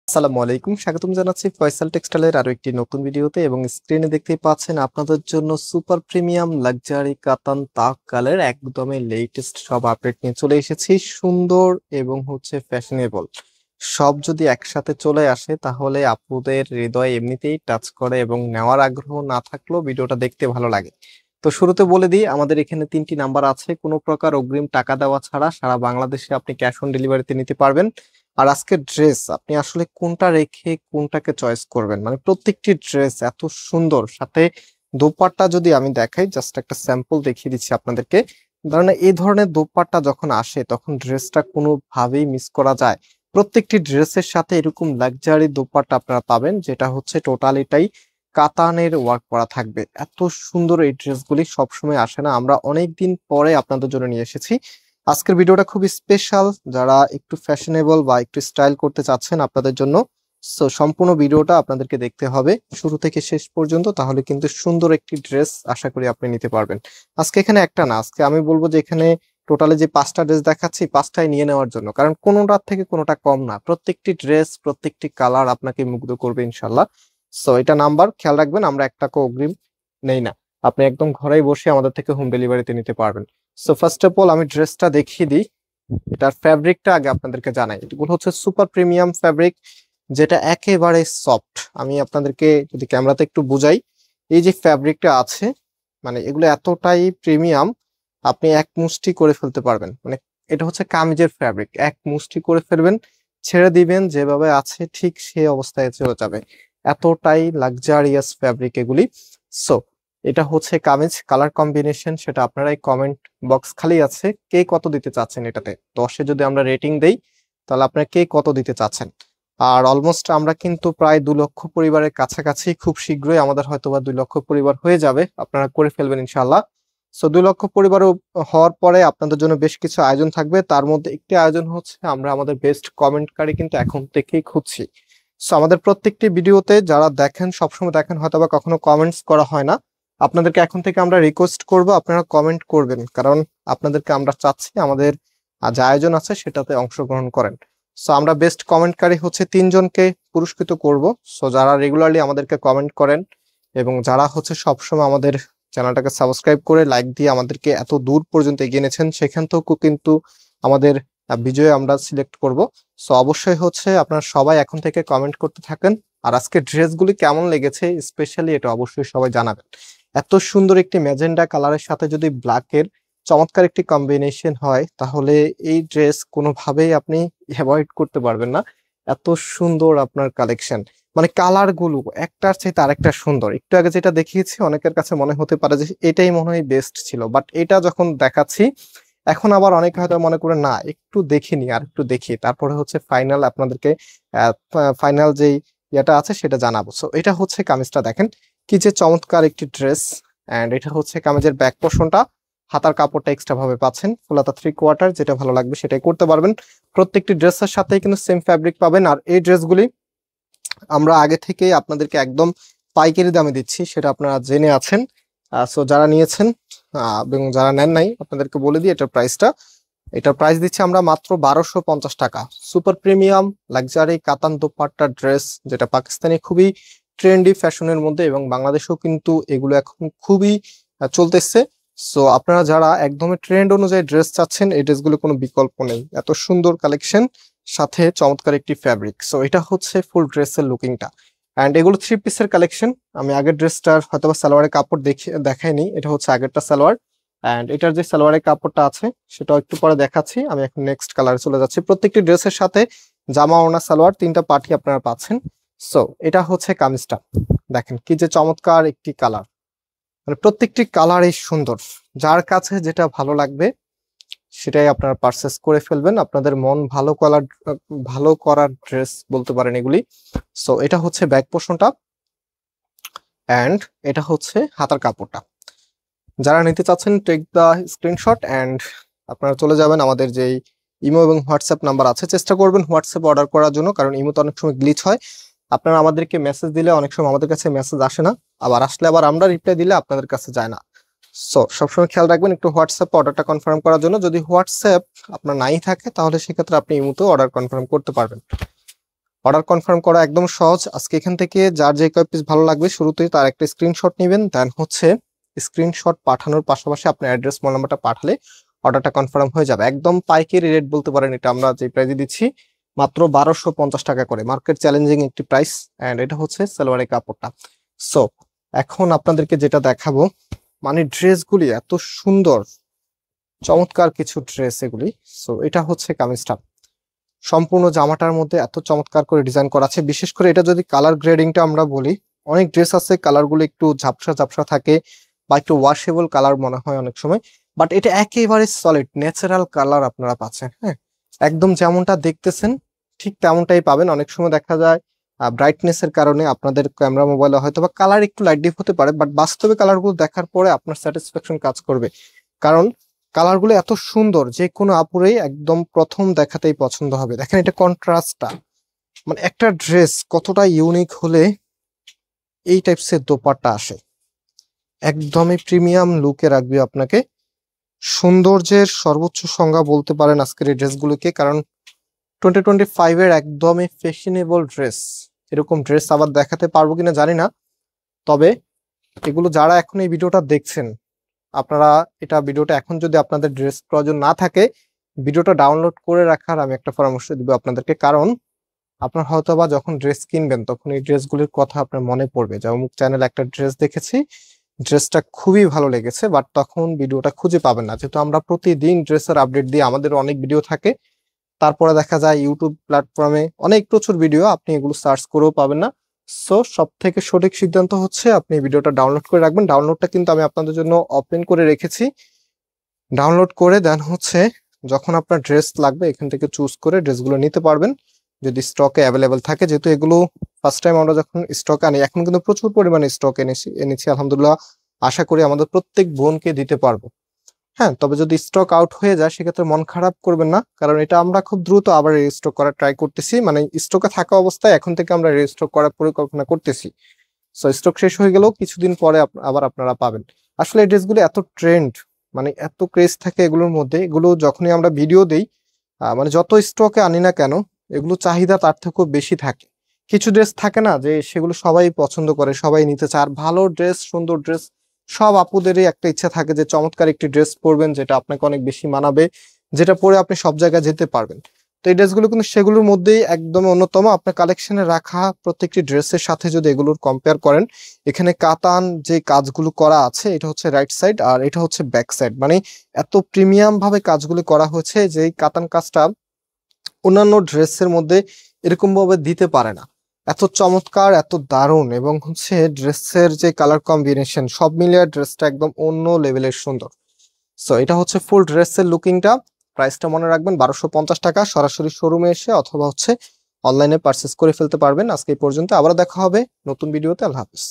আসসালামু আলাইকুম, স্বাগতম জানাচ্ছি ফয়সাল টেক্সটাইলের আরো একটি নতুন ভিডিওতে। এবং স্ক্রিনে দেখতেই পাচ্ছেন আপনাদের জন্য সুপার প্রিমিয়াম লাক্সারি কাতান তাক কালের একদমই লেটেস্ট সব আপডেট নিয়ে চলে এসেছি। সুন্দর এবং ফ্যাশনেবল সব যদি একসাথে চলে আসে তাহলে আপুদের হৃদয় এমনিতেই টাচ করে এবং নেওয়ার আগ্রহ না থাকলেও ভিডিওটা দেখতে ভালো লাগে। তো শুরুতে বলে দিই, আমাদের এখানে তিনটি নাম্বার আছে। কোনো প্রকার অগ্রিম টাকা দেওয়া ছাড়া সারা বাংলাদেশে আপনি ক্যাশ অন ডেলিভারিতে নিতে পারবেন। আর আজকের ড্রেস আপনি আসলে কোনটা রেখে কোনটাকে চয়েস করবেন, মানে প্রত্যেকটি ড্রেস এত সুন্দর, সাথে দোপাট্টা যদি আমি দেখাই, জাস্ট একটা স্যাম্পল দেখিয়ে দিচ্ছি আপনাদেরকে। ধরেন এই ধরনের দোপাট্টা যখন আসে তখন ড্রেসটা কোনোভাবেই মিস করা যায়। প্রত্যেকটি ড্রেসের সাথে এরকম লাক্সারি দোপাট্টা আপনারা পাবেন, যেটা টোটালিটাই কাতানের ওয়ার্ক করা থাকবে। এত সুন্দর এই ড্রেসগুলি সবসময় আসে না, আমরা অনেক দিন পরে আপনাদের জন্য নিয়ে এসেছি। আজকের ভিডিওটা খুব স্পেশাল, যারা একটু ফ্যাশনেবল বা একটু স্টাইল করতে চাচ্ছেন আপনাদের জন্য। সো সম্পূর্ণ ভিডিওটা আপনাদেরকে দেখতে হবে শুরু থেকে শেষ পর্যন্ত, তাহলে কিন্তু সুন্দর একটি ড্রেস আশা করি আপনি নিতে পারবেন। আজকে এখানে একটা না, আজকে আমি বলবো যে এখানে টোটালি যে পাঁচটা ড্রেস দেখাচ্ছি, পাঁচটাই নিয়ে নেওয়ার জন্য, কারণ কোনোটার থেকে কোনোটা কম না। প্রত্যেকটি ড্রেস প্রত্যেকটি কালার আপনাকে মুগ্ধ করবে ইনশাল্লাহ। সো এটা নাম্বার খেয়াল রাখবেন, আমরা এক টাকা অগ্রিম নেই না। আপনি একদম ঘরেই বসে আমাদের থেকে হোম ডেলিভারিতে নিতে পারবেন। সো ফার্স্ট অফ অল আমি ড্রেসটা দেখিয়ে দিই, এটার ফ্যাব্রিকটা আগে আপনাদেরকে জানাই। এগুলো সুপার প্রিমিয়াম ফ্যাব্রিক, যেটা একেবারে সফট। আমি আপনাদেরকে যদি ক্যামেরাতে একটু বুঝাই, এই যে ফ্যাব্রিকটা আছে, মানে এগুলো এতটাই প্রিমিয়াম, আপনি এক মুষ্টি করে ফেলতে পারবেন। মানে এটা কামিজের ফ্যাব্রিক, এক মুষ্টি করে ফেলবেন, ছেড়ে দিবেন, যেভাবে আছে ঠিক সেই অবস্থায় চলে যাবে। এতটাই লাক্সারিয়াস ফ্যাব্রিক এগুলি। সো এটা কামিজ, কালার কম্বিনেশন সেটা আপনারাই কমেন্ট বক্স খালি আছে, কে কত দিতে চাচ্ছেন এটাতে। 10-এ যদি আমরা রেটিং দেই তাহলে আপনারা কে কত দিতে চাচ্ছেন। আর অলমোস্ট আমরা কিন্তু প্রায় 2 লক্ষ পরিবারের কাছাকাছি, খুব শীঘ্রই আমাদের হয়তোবা 2 লক্ষ পরিবার হয়ে যাবে, আপনারা করে ফেলবেন ইনশাল্লাহ। সো 2 লক্ষ পরিবার হওয়ার পরে আপনাদের জন্য বেশ কিছু আয়োজন থাকবে। তার মধ্যে একটি আয়োজন আমরা আমাদের বেস্ট কমেন্টকারী কিন্তু এখন থেকেই খুঁজছি। সো আমাদের প্রত্যেকটি ভিডিওতে যারা দেখেন, সবসময় দেখেন, হয়তোবা কখনো কমেন্টস করা হয় না, আপনাদেরকে এখন থেকে আমরা রিকোয়েস্ট করব আপনারা কমেন্ট করবেন, কারণ আপনাদেরকে আমরা চাচ্ছি আমাদের যে আয়োজন আছে সেটাতে অংশগ্রহণ করেন। সো আমরা বেস্ট কমেন্টকারী 3জনকে পুরস্কৃত করব। সো যারা রেগুলারলি আমাদেরকে কমেন্ট করেন এবং যারা সবসময় আমাদের চ্যানেলটাকে সাবস্ক্রাইব করে লাইক দিয়ে আমাদেরকে এত দূর পর্যন্ত এগিয়ে এনেছেন, সেখান থেকেও কিন্তু আমাদের বিজয় আমরা সিলেক্ট করব। সো অবশ্যই আপনারা সবাই এখন থেকে কমেন্ট করতে থাকেন। আর আজকে ড্রেসগুলি কেমন লেগেছে স্পেশালি এটা অবশ্যই সবাই জানাবেন। এত সুন্দর একটি ম্যাজেন্ডা কালারের সাথে যদি ব্ল্যাকের চমৎকার একটি কম্বিনেশন হয়, তাহলে এই ড্রেস কোনোভাবেই আপনি অ্যাভয়েড করতে পারবেন না। এত সুন্দর আপনার কালেকশন, মানে কালার গুলো একটার চাইতে আরেকটা সুন্দর। একটু আগে যেটা দেখিয়েছি অনেকের কাছে মনে হতে পারে যে এটাই মনে হয় বেস্ট ছিল, বাট এটা যখন দেখাচ্ছি এখন আবার অনেকে হয়তো মনে করে না একটু দেখিনি, আর একটু দেখি তারপরে ফাইনাল আপনাদেরকে ফাইনাল যেই ইয়েটা আছে সেটা জানাবো। সো এটা কামিজটা দেখেন, কি যে চমৎকার একটি ড্রেস। এন্ড এটা কামিজের ব্যাক পোর্শনটা, হাতার কাপড়টা এক্সট্রা ভাবে পাচ্ছেন, ফুলাতা 3/4, যেটা ভালো লাগবে সেটাই করতে পারবেন। প্রত্যেকটি ড্রেসের সাথে কিন্তু সেম ফ্যাব্রিক পাবেন। আর এই ড্রেসগুলি আমরা আগে থেকেই আপনাদেরকে একদম পাইকারি দামে দিচ্ছি, সেটা আপনারা জেনে আছেন। সো যারা নিয়েছেন এবং যারা নেন নাই আপনাদেরকে বলে দিই এটার প্রাইস দিচ্ছি আমরা মাত্র 1250 টাকা। সুপার প্রিমিয়াম লাক্সারি কাতান দোপাট্টা ড্রেস, যেটা পাকিস্তানি খুবই ট্রেন্ডি ফ্যাশনের মধ্যে, এবং বাংলাদেশেও কিন্তু এগুলো এখন খুবই চলতেছে। সো আপনারা যারা একদমই ট্রেন্ড অনুযায়ী ড্রেস চাচ্ছেন, এই ড্রেসগুলো কোনো বিকল্প নেই, এত সুন্দর কালেকশন সাথে চমৎকার একটি ফ্যাব্রিক। সো এটা ফুল ড্রেসের লুকিংটা। অ্যান্ড এগুলো 3 পিসের কালেকশন। আমি আগের ড্রেসটার হয়তোবা সালোয়ারের কাপড় দেখাইনি, এটা আগেরটা সালোয়ার। অ্যান্ড এটার যে সালোয়ারের কাপড়টা আছে সেটাও একটু পরে দেখাচ্ছি। আমি এখন নেক্সট কালারে চলে যাচ্ছি। প্রত্যেকটি ড্রেসের সাথে জামা, ওড়না, সালোয়ার 3টা পার্টই আপনারা পাচ্ছেন। সো এটা কামিজটা দেখেন, কি যে চমৎকার একটি কালার, মানে প্রত্যেকটি কালারই সুন্দর। যার কাছে যেটা ভালো লাগবে সেটাই আপনারা পারচেস করে ফেলবেন। আপনাদের মন ভালো করার ড্রেস বলতে পারেন এগুলি। সো এটা ব্যাক পোর্শনটা, এন্ড এটা হাতার কাপড়টা। যারা নিতে চাচ্ছেন টেক দা স্ক্রিনশট এন্ড আপনারা চলে যাবেন আমাদের যেই ইমো এবং হোয়াটসঅ্যাপ নাম্বার আছে, চেষ্টা করবেন হোয়াটসঅ্যাপ অর্ডার করার জন্য, কারণ ইমোতে অনেক সময় গ্লিচ হয়। আপনারা আমাদেরকে মেসেজ দিলে অনেক সময় আমাদের কাছে মেসেজ আসে না, আবার আসলে আবার আমরা রিপ্লাই দিলে আপনাদের কাছে যায় না। সো সবসময় খেয়াল রাখবেন একটু হোয়াটসঅ্যাপ অর্ডারটা কনফার্ম করার জন্য। যদি হোয়াটসঅ্যাপ আপনার নাই থাকে তাহলে সেক্ষেত্রে আপনি ইমোতে অর্ডার কনফার্ম করতে পারবেন। অর্ডার কনফার্ম করা একদম সহজ। আজকে এখান থেকে যার যে কয় পিস ভালো লাগবে শুরুতেই তার একটা স্ক্রিনশট নেবেন, দেন হচ্ছে স্ক্রিনশট পাঠানোর পাশাপাশি আপনার অ্যাড্রেস মোবাইল নাম্বারটা পাঠালে অর্ডারটা কনফার্ম হয়ে যাবে। একদম পাইকারি রেট বলতে পারেন, এটা আমরা যে প্রাইসে দিচ্ছি মাত্র 1250 টাকা করে, মার্কেট চ্যালেঞ্জিং একটি প্রাইস। এন্ড এটা হচ্ছে সালোয়ারের কাপড়টা। সো এখন আপনাদেরকে যেটা দেখাবো, মানে ড্রেসগুলি এত সুন্দর, চমৎকার কিছু ড্রেস এগুলি। সো এটা হচ্ছে কামিজটা, সম্পূর্ণ জামাটার মধ্যে এত চমৎকার করে ডিজাইন করা আছে। বিশেষ করে এটা যদি কালার গ্রেডিংটা আমরা বলি, অনেক ড্রেস আছে কালারগুলো একটু ঝাপসা ঝাপসা থাকে বা একটু ওয়াশেবল কালার মনে হয় অনেক সময়, বাট এটা একেবারে সলিড ন্যাচারাল কালার আপনারা পাচ্ছেন। হ্যাঁ, একদম যেমনটা দেখতেছেন ঠিক তেমনটাই পাবেন। অনেক সময় দেখা যায় ব্রাইটনেস এর কারণে আপনাদের ক্যামেরা মোবাইলে হয়তো বা কালার একটু লাইট ডিপ হতে পারে, বাট বাস্তবে কালারগুলো দেখার পরে আপনার স্যাটিসফ্যাকশন কাজ করবে, কারণ কালারগুলো এত সুন্দর যে কোনো আপুরেই একদম প্রথম দেখাতেই পছন্দ হবে। দেখেন এটা কন্ট্রাস্টটা, মানে একটা ড্রেস কতটা ইউনিক হলে এই টাইপসের দোপাট্টা আসে, একদমই প্রিমিয়াম লুকে রাখবে আপনাকে। সৌন্দর্যের সর্বোচ্চ সংজ্ঞা বলতে পারেন আজকের এই ড্রেসগুলোকে, কারণ 2025 এর একদমই ফ্যাশনেবল ড্রেস। এরকম ড্রেস আবার দেখাতে পারবো কিনা জানি না, তবে এগুলো যারা এখন এই ভিডিওটা দেখছেন, আপনারা এটা ভিডিওটা এখন যদি আপনাদের ড্রেস প্রয়োজন না থাকে, ভিডিওটা ডাউনলোড করে রাখার আমি একটা পরামর্শ দিব আপনাদেরকে। কারণ আপনার হয়তো বা যখন ড্রেস কিনবেন তখন এই ড্রেসগুলির কথা আপনার মনে পড়বে, যে অমুক চ্যানেলে একটা ড্রেস দেখেছি, ড্রেসটা খুবই ভালো লেগেছে, বাট তখন ভিডিওটা খুঁজে পাবেন না, যেহেতু আমরা প্রতিদিন ড্রেসের আপডেট দিই, আমাদের অনেক ভিডিও থাকে। তারপরে দেখা যায় ইউটিউব প্ল্যাটফর্মে অনেক প্রচুর ভিডিও, আপনি এগুলো সার্চ করেও পাবেন না। সো সব থেকে সঠিক সিদ্ধান্ত হচ্ছে আপনি ভিডিওটা ডাউনলোড করে রাখবেন। ডাউনলোডটা কিন্তু আমি আপনাদের জন্য ওপেন করে রেখেছি। ডাউনলোড করে দেন হচ্ছে যখন আপনার ড্রেস লাগবে এখান থেকে চুজ করে ড্রেসগুলো নিতে পারবেন, যদি স্টকে অ্যাভেলেবেল থাকে। যেহেতু এগুলো ফার্স্ট টাইম আমরা যখন স্টক আনি, এখন কিন্তু প্রচুর পরিমাণে স্টক এনেছি আলহামদুলিল্লাহ। আশা করি আমাদের প্রত্যেক বোনকে দিতে পারবো। হ্যাঁ, তবে যদি স্টক আউট হয়ে যায় সেক্ষেত্রে মন খারাপ করবেন না, কারণ এটা আমরা খুব দ্রুত আবার রিস্টক করার ট্রাই করতেছি, মানে স্টকে থাকা অবস্থায় এখন থেকে আমরা রিস্টক করার পরিকল্পনা করতেছি। সো স্টক শেষ হয়ে গেলেও কিছুদিন পরে আবার আপনারা পাবেন। আসলে এই ড্রেসগুলো এত ট্রেন্ড, মানে এত ক্রেজ থাকে এগুলোর মধ্যে, এগুলো যখনই আমরা ভিডিও দেই, মানে যত স্টকে আনি না কেন, এগুলো চাহিদা তার থেকেও বেশি থাকে। কিছু ড্রেস থাকে না যে সেগুলো সবাই পছন্দ করে, সবাই নিতে চায়, আর ভালো ড্রেস, সুন্দর ড্রেস সব আপুদেরই একটা ইচ্ছা থাকে যে চমৎকার একটি ড্রেস পরবেন যেটা আপনাকে অনেক বেশি মানাবে, যেটা পরে আপনি সব জায়গায় যেতে পারবেন। তো এই ড্রেসগুলো কিন্তু সেগুলোর মধ্যেই একদম অন্যতম। আপনার কালেকশনে রাখা প্রত্যেকটি ড্রেসের সাথে যদি এগুলোর কম্পেয়ার করেন, এখানে কাতান যে কাজগুলো করা আছে এটা হচ্ছে রাইট সাইড আর এটা হচ্ছে ব্যাক সাইড, মানে এত প্রিমিয়াম ভাবে কাজগুলো করা হয়েছে যে এই কাতান কাজটা অন্যান্য ড্রেসের মধ্যে এরকম ভাবে দিতে পারে না। এত চমৎকার, এত দারুণ, এবং হচ্ছে ড্রেসের যে কালার কম্বিনেশন সব মিলিয়ে ড্রেসটা একদম অন্য লেভেলের সুন্দর। সো এটা হচ্ছে ফুল ড্রেসের লুকিংটা। প্রাইসটা মনে রাখবেন 1250 টাকা। সরাসরি শোরুমে এসে অথবা হচ্ছে অনলাইনে পারচেস করে ফেলতে পারবেন। আজকে এই পর্যন্ত, আবার দেখা হবে নতুন ভিডিওতে। আল্লাহ হাফেজ।